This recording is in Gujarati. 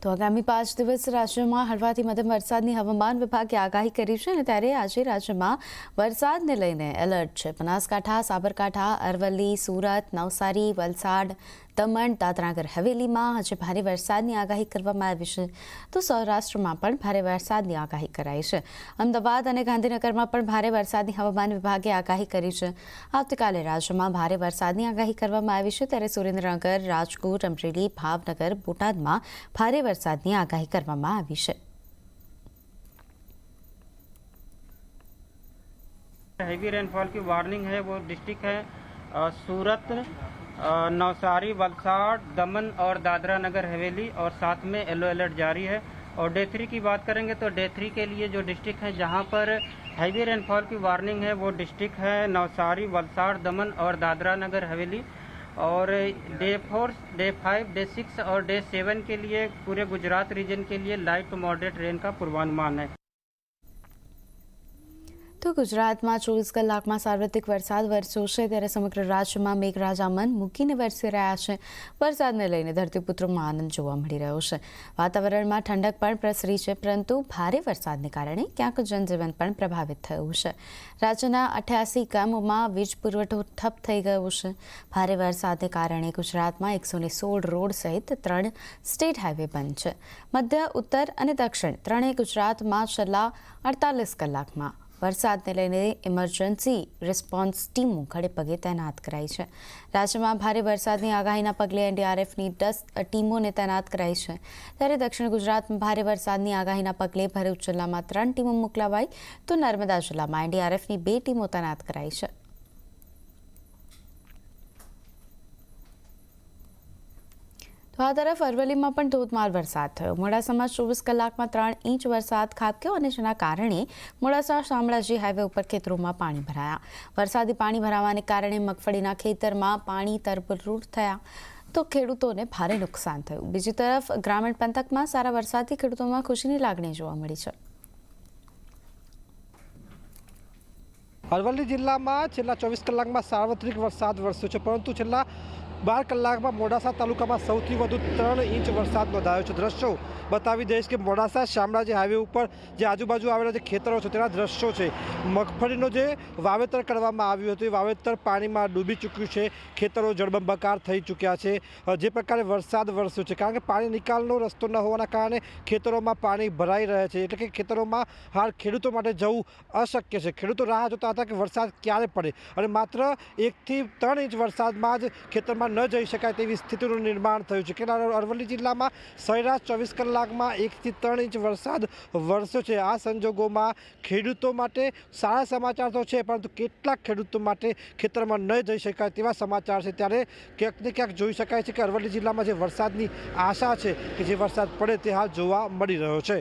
તો આગામી 5 દિવસ રાજ્યમાં હળવાથી મધ્યમ વરસાદની હવામાન વિભાગે આગાહી કરી છે અને ત્યારે આજે રાજ્યમાં વરસાદને લઈને એલર્ટ છે। બનાસકાંઠા, સાબરકાંઠા, અરવલ્લી, સુરત, નવસારી, વલસાડ, દમણ, દાદરાનગર હવેલીમાં આજે ભારે વરસાદની આગાહી કરવામાં આવી છે। તો સૌરાષ્ટ્રમાં પણ ભારે વરસાદની આગાહી કરાઈ છે। અમદાવાદ અને ગાંધીનગરમાં પણ ભારે વરસાદની હવામાન વિભાગે આગાહી કરી છે। આવતીકાલે રાજ્યમાં ભારે વરસાદની આગાહી કરવામાં આવી છે, ત્યારે સુરેન્દ્રનગર, રાજકોટ, અમરેલી, ભાવનગર, બોટાદમાં ભારે વરસાદની આગાહી કરવામાં આવી છે। हैवी रेनफॉल की वार्निंग है वो डिस्ट्रिक्ट है सूरत, नवसारी, वलसाड़, दमन और दादरा नगर हवेली, और साथ में येलो अलर्ट जारी है। और डे 3 की बात करेंगे तो डे 3 के लिए जो डिस्ट्रिक्ट है जहां पर हैवी रेनफॉल की वार्निंग है वो डिस्ट्रिक्ट है नवसारी, वलसाड़, दमन और दादरा नगर हवेली। और डे 4, डे 5, डे 6 और डे 7 के लिए पूरे गुजरात रीजन के लिए लाइट टू मॉडरेट रेन का पूर्वानुमान है। तो गुजरात में 24 કલાકમાં સાર્વત્રિક વરસાદ વરસ્યો છે, ત્યારે સમગ્ર રાજ્યમાં મેઘરાજા મન મૂકીને વરસી રહ્યા છે। વરસાદને લઈને ધરતીપુત્રોમાં આનંદ જોવા મળી રહ્યો છે। વાતાવરણમાં ઠંડક પણ પ્રસરી છે, પરંતુ ભારે વરસાદને કારણે ક્યાંક જનજીવન પણ પ્રભાવિત થયું છે। રાજ્યના 88 ગામોમાં વીજ પુરવઠો ઠપ થઈ ગયો છે। ભારે વરસાદને કારણે ગુજરાતમાં 116 રોડ સહિત 3 સ્ટેટ હાઈવે બંધ છે। મધ્ય, ઉત્તર અને દક્ષિણ ત્રણેય ગુજરાતમાં છેલ્લા 48 કલાકમાં વરસાદને લઈને ઇમરજન્સી રિસ્પોન્સ ટીમો ખડે પગે તૈનાત કરાઈ છે। રાજ્યમાં ભારે વરસાદની આગાહીના પગલે એનડીઆરએફની 10 ટીમોને તૈનાત કરાઈ છે, ત્યારે દક્ષિણ ગુજરાતમાં ભારે વરસાદની આગાહીના પગલે ભરૂચ જિલ્લામાં 3 ટીમો મોકલાવાઈ, તો નર્મદા જિલ્લામાં એનડીઆરએફની 2 ટીમો તૈનાત કરાઈ છે। તો આ તરફ અરવલ્લીમાં પણ ધોધમાર વરસાદ થયો। મોડાસામાં 24 કલાકમાં 3 ઇંચ વરસાદ ખાબક્યો અને જેના કારણે મોડાસા શામળાજી હાઈવે ઉપર ખેતરોમાં પાણી ભરાયા। વરસાદી પાણી ભરાવાને કારણે મગફળીના ખેતરમાં પાણી તરબૂર થયા, તો ખેડૂતોને ભારે નુકસાન થયું। બીજી તરફ ગ્રામીણ પંથકમાં સારા વરસાદથી ખેડૂતોમાં ખુશીની લાગણી જોવા મળી છે। અરવલ્લી જિલ્લામાં છેલ્લા 24 કલાકમાં સાર્વત્રિક વરસાદ વરસ્યો છે, પરંતુ છેલ્લા 12 કલાકમાં મોડાસા તાલુકામાં સૌથી વધુ 3 ઇંચ વરસાદ નોંધાયો છે। દ્રશ્યો બતાવી દઈશ કે મોડાસા શામળાજી હાઈવે ઉપર જે આજુબાજુ આવેલા જે ખેતરો છે તેના દ્રશ્યો છે। મગફળીનું જે વાવેતર કરવામાં આવ્યું હતું એ વાવેતર પાણીમાં ડૂબી ચૂક્યું છે, ખેતરો જળબંબાકાર થઈ ચૂક્યા છે। જે પ્રકારે વરસાદ વરસ્યો છે, કારણ કે પાણી નિકાલનો રસ્તો ન હોવાના કારણે ખેતરોમાં પાણી ભરાઈ રહે છે, એટલે કે ખેતરોમાં હાલ ખેડૂતો માટે જવું અશક્ય છે। ખેડૂતો રાહ જોતા હતા કે વરસાદ ક્યારે પડે, અને માત્ર 1 થી 3 ઇંચ વરસાદમાં જ ખેતરમાં ન જઈ શકાય તેવી સ્થિતિનું નિર્માણ થયું છે। કે અરવલ્લી જિલ્લામાં સરેરાશ 24 કલાકમાં 1 થી 3 ઇંચ વરસાદ વરસ્યો છે। આ સંજોગોમાં ખેડૂતો માટે સારા સમાચાર તો છે, પરંતુ કેટલાક ખેડૂતો માટે ખેતરમાં ન જઈ શકાય તેવા સમાચાર છે। ત્યારે ક્યાંક ને ક્યાંક જોઈ શકાય છે કે અરવલ્લી જિલ્લામાં જે વરસાદની આશા છે કે જે વરસાદ પડે તે હાલ જોવા મળી રહ્યો છે।